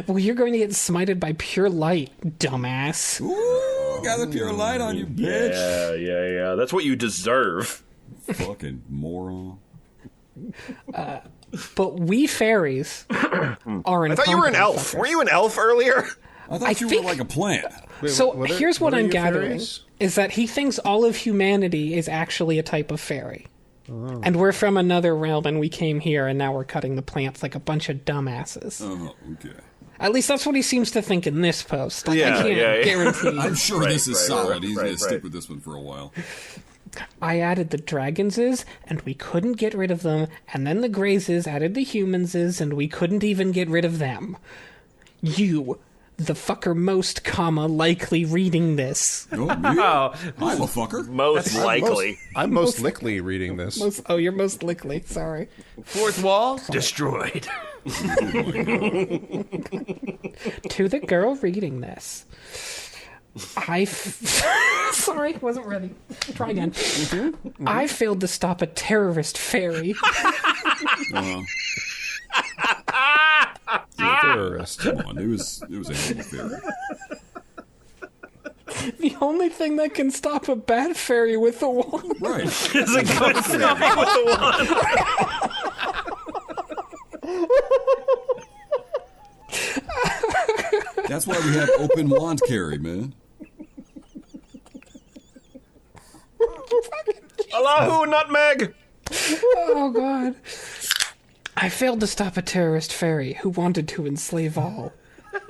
Well, you're going to get smited by pure light, dumbass. Ooh, got the pure light on you, bitch. Yeah. That's what you deserve. Fucking moron. But we fairies are I thought you were an elf. Were you an elf earlier? I thought I you think- were like a plant. So here's what are I'm you gathering, fairies? is that he thinks all of humanity is actually a type of fairy. And we're from another realm, and we came here, and now we're cutting the plants like a bunch of dumbasses. Oh, okay. At least that's what he seems to think in this post. I Yeah, can't yeah. guarantee. I'm sure this is solid. He's going right. to stick with this one for a while. I added the dragonses, and we couldn't get rid of them, and then the grazes added the humanses, and we couldn't even get rid of them. You, the fucker most, likely reading this. Oh, me? Oh, I'm a fucker. Most likely. I'm most likely reading this. You're most likely, sorry. fourth wall destroyed. To the girl reading this. Sorry, wasn't ready. Try again. I failed to stop a terrorist fairy. Terrorist. Come on, it was a animal fairy. The only thing that can stop a bad fairy with a wand. Right. Is a good fairy with the wand. That's why we have open wand carry, man. Allahu nutmeg. Oh, God. I failed to stop a terrorist fairy who wanted to enslave all.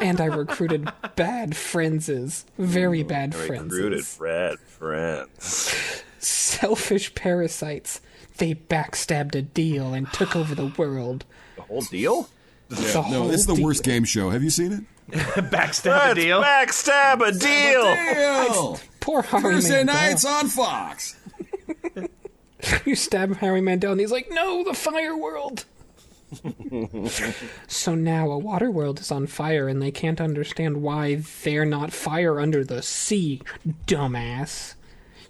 And I recruited bad friendses. Very bad Recruited friendses. red friends. Selfish parasites. They backstabbed a deal and took over the world. The whole deal? The No, whole it's the deal. worst game show. Have you seen it? Backstab a deal. Backstab a deal. Deal! Poor Harry Thursday Mandel. nights on Fox. You stab Harry Mandel and he's like, no, the fire world. So now a water world is on fire and they can't understand why they're not fire under the sea, dumbass.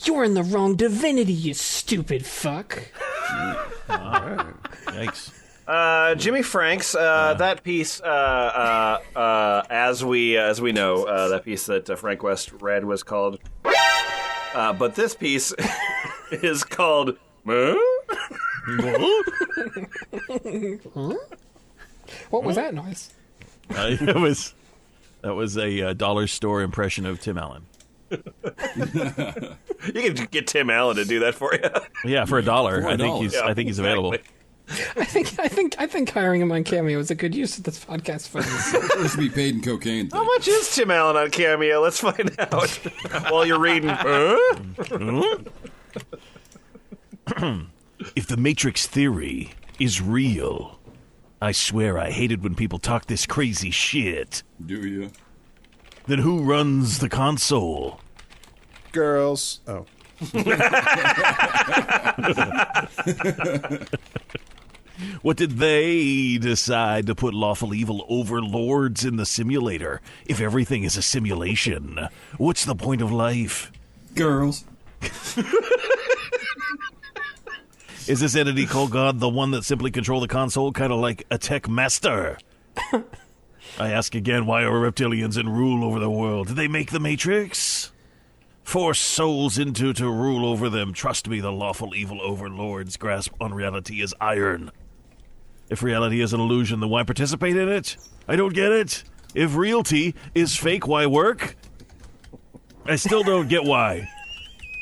You're in the wrong divinity, you stupid fuck. Yikes. Jimmyfranks, that piece, as we know, that piece that Frank West read was called. But this piece is called. What was that noise? It was That was a dollar store impression of Tim Allen. You can get Tim Allen to do that for you. Yeah, for $1. For $1. I think he's available. I think hiring him on Cameo is a good use of this podcast funds. Supposed to be paid in cocaine. How much is Tim Allen on Cameo? Let's find out while you're reading. If the Matrix theory is real, I swear I hated when people talk this crazy shit. Do you? Then who runs the console? Girls. Oh. What did they decide to put lawful evil overlords in the simulator? If everything is a simulation, what's the point of life? Girls. Is this entity called God the one that simply control the console, kind of like a tech master? I ask again, why are reptilians in rule over the world? Did they make the Matrix? Force souls into to rule over them. Trust me, the lawful evil overlords' grasp on reality is iron. If reality is an illusion, then why participate in it? I don't get it. If realty is fake, why work? I still don't get why.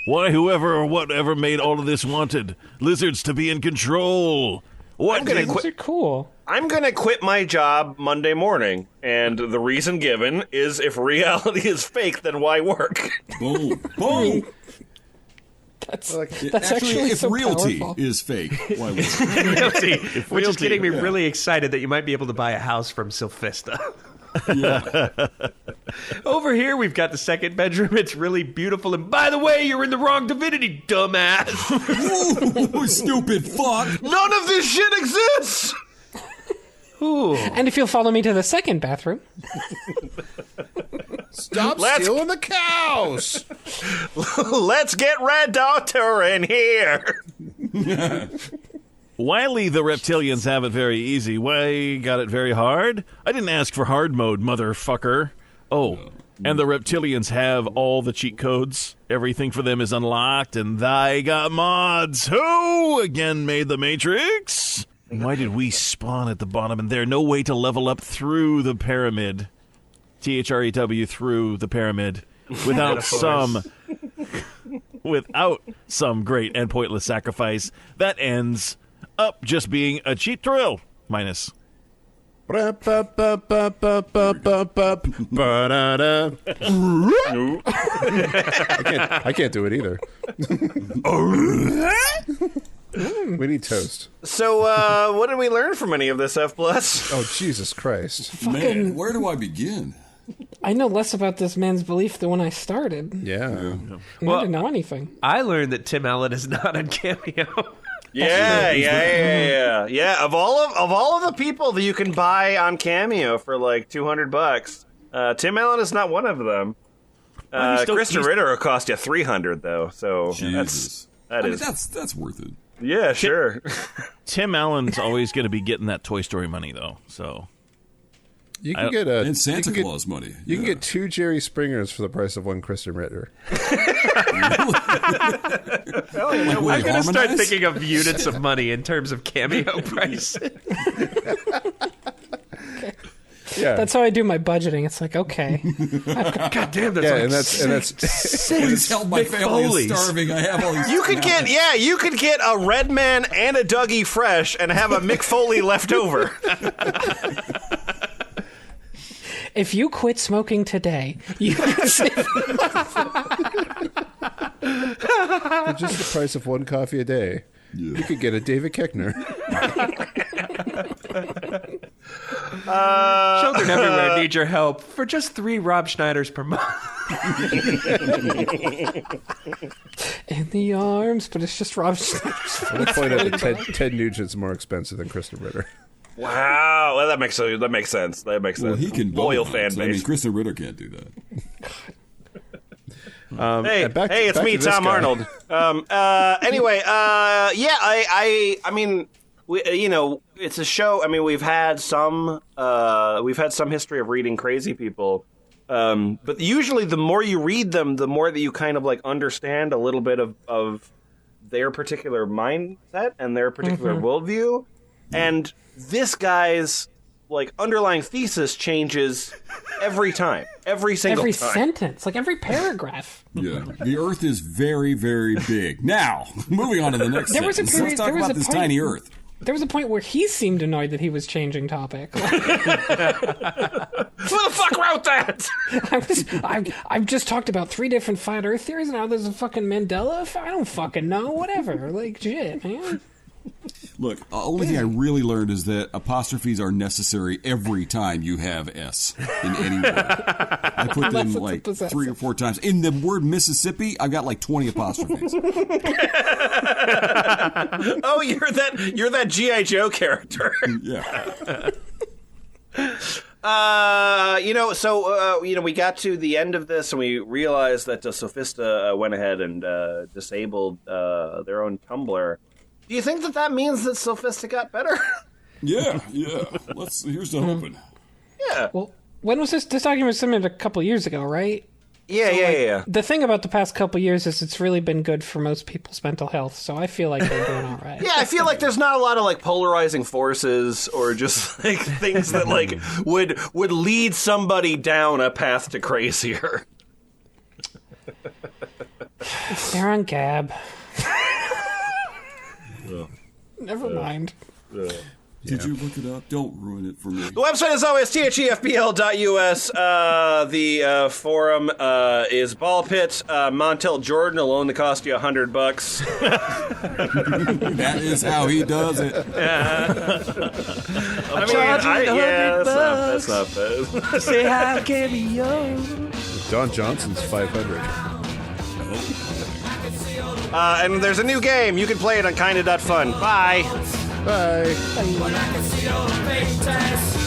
Why whoever or whatever made all of this wanted lizards to be in control. What? Those are cool. I'm going to quit my job Monday morning, and the reason given is if reality is fake, then why work? Boom. Boom. That's Actually, actually if so realty powerful. is fake, why would Realty, which is realty, getting me really excited that you might be able to buy a house from Sylphiste. Over here, we've got the second bedroom. It's really beautiful. And by the way, you're in the wrong divinity, dumbass. Ooh, stupid fuck. None of this shit exists! Ooh. And if you'll follow me to the second bathroom, Stop Let's- stealing the cows! Let's get Red Doctor in here! Wiley, the reptilians have it very easy. Why got it very hard? I didn't ask for hard mode, motherfucker. Oh, and the reptilians have all the cheat codes. Everything for them is unlocked, and they got mods. Who again made the Matrix? Why did we spawn at the bottom and there's no way to level up through the pyramid? THREW through the pyramid without some great and pointless sacrifice that ends up just being a cheat thrill. Minus. Ba-da-da. I can't do it either. We need toast. So, what did we learn from any of this, F+? Oh, Jesus Christ. Man, where do I begin? I know less about this man's belief than when I started. Yeah. I didn't know anything. I learned that Tim Allen is not on Cameo. Yeah. Of all of the people that you can buy on Cameo for like $200, Tim Allen is not one of them. Kristen Ritter will cost you $300 though, so Jesus. That's worth it. Yeah, sure. Tim Allen's always going to be getting that Toy Story money, though. So You can get a And Santa Claus money. You can get 2 Jerry Springers for the price of 1 Kristen Ritter. I'm going to start thinking of units of money in terms of Cameo prices. Yeah. That's how I do my budgeting. It's like, okay. God damn, that's Yeah, like and that's Please help my family is starving. I have all these. You could get a Redman and a Dougie Fresh and have a Mick Foley left over. If you quit smoking today, you can save. for just the price of 1 coffee a day. You could get a David Keckner. Children everywhere need your help for just 3 Rob Schneiders per month. In the arms, but it's just Rob Schneider's. I would point out that Ted Nugent's more expensive than Kristen Ritter. Wow, well, that makes sense. Well, he can loyal both. fan I mean, base. Kristen Ritter can't do that. Hey, it's back me, to this Tom guy. Arnold. Anyway, I mean, it's a show. I mean, we've had some history of reading crazy people, but usually the more you read them, the more that you kind of like understand a little bit of their particular mindset and their particular worldview. And this guy's like underlying thesis changes every time, every single Every time. sentence, like every paragraph. Yeah, the Earth is very, very big. Now, moving on to the next There was a sentence. period- Let's talk there was about a this point- tiny Earth. There was a point where he seemed annoyed that he was changing topic. Who the fuck wrote that? I've just talked about 3 different flat Earth theories, and now there's a fucking Mandela Effect. I don't fucking know. Whatever. Like, shit, man. Look, the only thing I really learned is that apostrophes are necessary every time you have S in any word. I put them like 3 or 4 times. In the word Mississippi, I've got like 20 apostrophes. Oh, you're that G.I. Joe character. Yeah. We got to the end of this and we realized that Sylphiste went ahead and disabled their own Tumblr. Do you think that means that Sylphiste got better? Yeah. Here's to hoping. Yeah. Well, when was this? This document was submitted a couple years ago, right? Yeah. The thing about the past couple years is it's really been good for most people's mental health, so I feel like they're doing all right. Yeah, I feel like there's not a lot of like polarizing forces or just like things that like would lead somebody down a path to crazier. They're on Gab. Never mind. Did you look it up? Don't ruin it for me. The website is always thefpl.us. The forum is Ball Pit. Montel Jordan will only cost you $100. That is how he does it. That's not bad. Say hi, cameo. Don Johnson's 500. And there's a new game. You can play it on kinda.fun. Bye. Bye. When I can see all the fake tests.